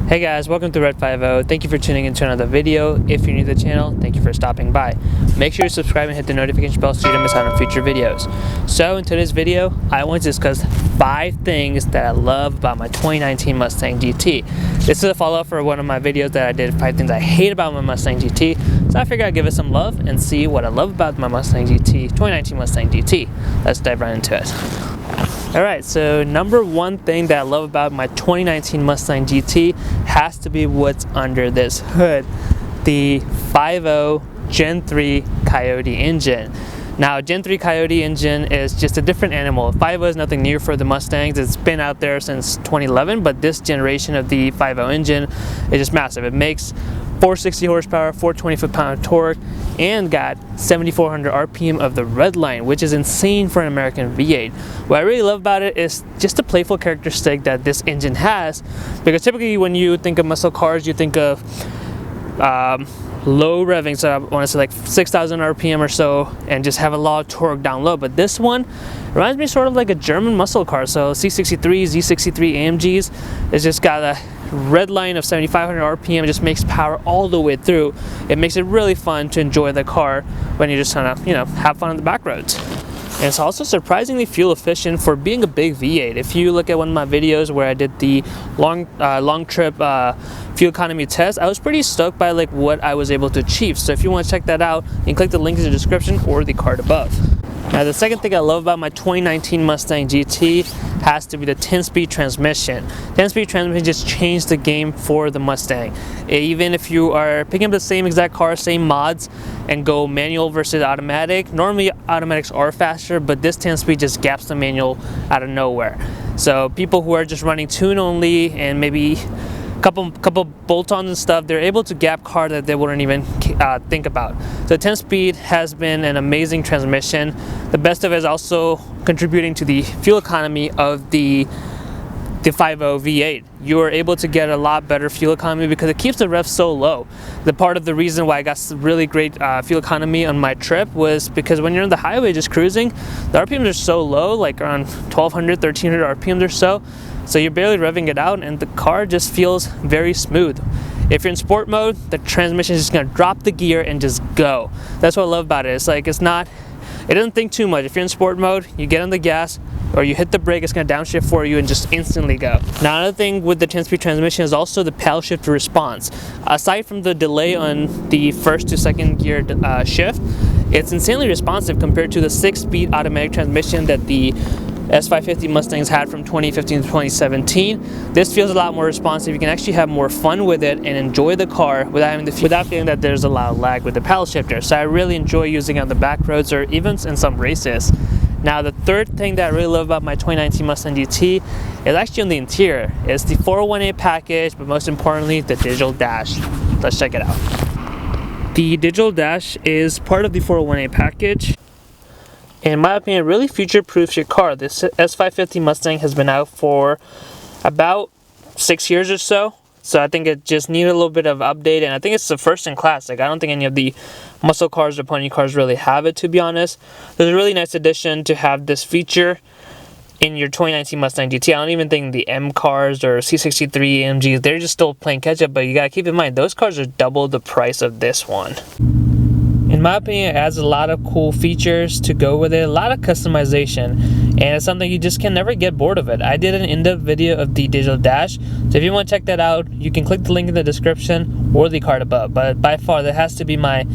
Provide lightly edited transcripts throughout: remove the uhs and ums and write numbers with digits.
Hey guys, welcome to Red 50. Thank you for tuning into another video. If you're new to the channel, thank you for stopping by. Make sure you subscribe and hit the notification bell so you don't miss out on future videos. So in today's video, I want to discuss 5 things that I love about my 2019 Mustang GT. This is a follow-up for one of my videos that I did 5 things I hate about my Mustang GT. So I figured I'd give it some love and see what I love about my Mustang GT, 2019 Mustang GT. Let's dive right into it. Alright, so number 1 thing that I love about my 2019 Mustang GT has to be what's under this hood. The 5.0 Gen 3 Coyote engine. Now, Gen 3 Coyote engine is just a different animal. 5.0 is nothing new for the Mustangs. It's been out there since 2011, but this generation of the 5.0 engine is just massive. It makes 460 horsepower, 420 foot-pound torque, and got 7,400 RPM of the red line, which is insane for an American V8. What I really love about it is just the playful characteristic that this engine has, because typically when you think of muscle cars, you think of low revving, so I want to say like 6,000 RPM or so, and just have a lot of torque down low. But this one reminds me sort of like a German muscle car. So C63, Z63 AMGs, it's just got a red line of 7,500 RPM. It just makes power all the way through. It makes it really fun to enjoy the car when you're just trying to, have fun on the back roads. And it's also surprisingly fuel efficient for being a big V8. If you look at one of my videos where I did the long trip fuel economy test, I was pretty stoked by what I was able to achieve. So if you want to check that out, you can click the link in the description or the card above. Now, the second thing I love about my 2019 Mustang GT has to be the 10-speed transmission. 10-speed transmission just changed the game for the Mustang. Even if you are picking up the same exact car, same mods, and go manual versus automatic, normally automatics are faster, but this 10-speed just gaps the manual out of nowhere. So people who are just running tune only and maybe couple bolt-ons and stuff, they're able to gap car that they wouldn't even think about. So 10-speed has been an amazing transmission. The best of it is also contributing to the fuel economy of the 5.0 V8. You are able to get a lot better fuel economy because it keeps the revs so low. The part of the reason why I got really great fuel economy on my trip was because when you're on the highway just cruising, the RPMs are so low, like around 1,200, 1,300 RPMs or so. So you're barely revving it out and the car just feels very smooth. If you're in sport mode, the transmission is just gonna drop the gear and just go. That's what I love about it. It doesn't think too much. If you're in sport mode, you get on the gas or you hit the brake, it's gonna downshift for you and just instantly go. Now, another thing with the 10-speed transmission is also the paddle shift response. Aside from the delay on the first to second gear shift, it's insanely responsive compared to the 6-speed automatic transmission that the S550 Mustangs had from 2015 to 2017. This feels a lot more responsive. You can actually have more fun with it and enjoy the car without feeling that there's a lot of lag with the paddle shifter. So I really enjoy using it on the back roads or even in some races. Now, the third thing that I really love about my 2019 Mustang GT is actually on the interior. It's the 401A package, but most importantly, the digital dash. Let's check it out. The digital dash is part of the 401A package. In my opinion, it really future-proofs your car. This S550 Mustang has been out for about 6 years or so. So I think it just needed a little bit of update, and I think it's the first in class. I don't think any of the muscle cars or pony cars really have it, to be honest. It's a really nice addition to have this feature in your 2019 Mustang GT. I don't even think the M cars or C63 AMGs, they're just still playing catch-up, but you gotta keep in mind, those cars are double the price of this one. In my opinion, it adds a lot of cool features to go with it, a lot of customization, and it's something you just can never get bored of it. I did an in-depth video of the digital dash, so if you want to check that out, you can click the link in the description or the card above. But by far, that has to be my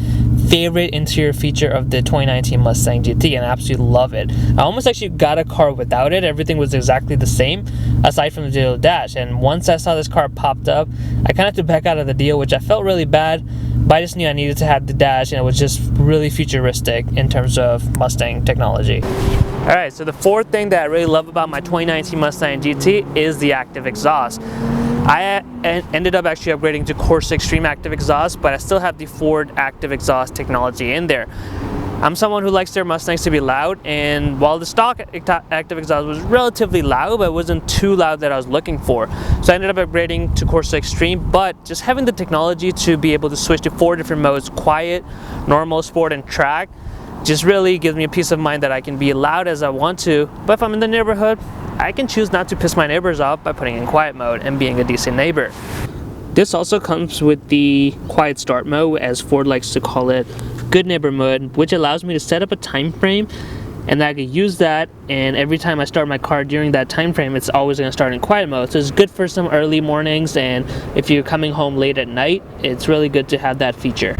favorite interior feature of the 2019 Mustang GT, and I absolutely love it. I almost actually got a car without it. Everything was exactly the same, aside from the digital dash. And once I saw this car popped up, I kind of had to back out of the deal, which I felt really bad, but I just knew I needed to have the dash, and it was just really futuristic in terms of Mustang technology. Alright, so the fourth thing that I really love about my 2019 Mustang GT is the active exhaust. I ended up actually upgrading to Corsa Extreme Active Exhaust, but I still have the Ford Active Exhaust technology in there. I'm someone who likes their Mustangs to be loud, and while the stock active exhaust was relatively loud, but it wasn't too loud that I was looking for. So I ended up upgrading to Corsa Extreme, but just having the technology to be able to switch to 4 different modes, quiet, normal, sport, and track, just really gives me a peace of mind that I can be loud as I want to, but if I'm in the neighborhood, I can choose not to piss my neighbors off by putting in quiet mode and being a decent neighbor. This also comes with the quiet start mode, as Ford likes to call it, good neighbor mode, which allows me to set up a time frame, and I can use that, and every time I start my car during that time frame, it's always going to start in quiet mode. So it's good for some early mornings, and if you're coming home late at night, it's really good to have that feature.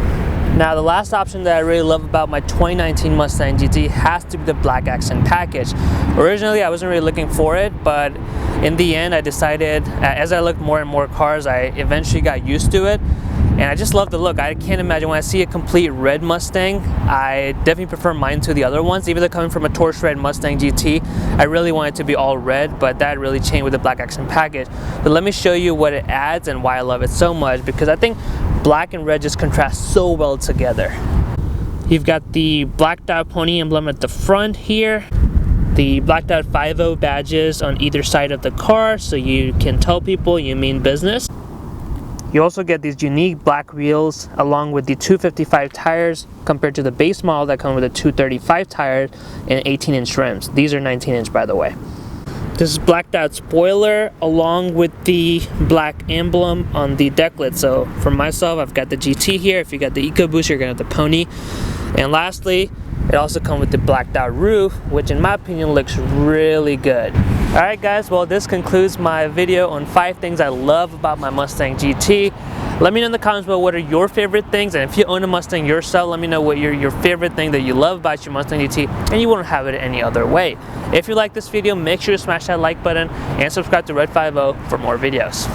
Now, the last option that I really love about my 2019 Mustang GT has to be the black accent package. Originally, I wasn't really looking for it, but in the end, I decided, as I looked more and more cars, I eventually got used to it. And I just love the look. I can't imagine when I see a complete red Mustang, I definitely prefer mine to the other ones. Even though coming from a torch red Mustang GT, I really want it to be all red, but that really changed with the black accent package. But let me show you what it adds and why I love it so much, because I think black and red just contrast so well together. You've got the blacked out pony emblem at the front here, the blacked out 5.0 badges on either side of the car, so you can tell people you mean business. You also get these unique black wheels along with the 255 tires compared to the base model that come with a 235 tire and 18-inch rims. These are 19-inch, by the way. This is blacked out spoiler along with the black emblem on the deck lid. So for myself, I've got the GT here. If you got the EcoBoost, you're gonna have the Pony. And lastly, it also comes with the blacked out roof, which in my opinion looks really good. Alright guys, well this concludes my video on 5 things I love about my Mustang GT. Let me know in the comments below what are your favorite things, and if you own a Mustang yourself, let me know what your favorite thing that you love about your Mustang GT and you won't have it any other way. If you like this video, make sure to smash that like button and subscribe to Red 50 for more videos.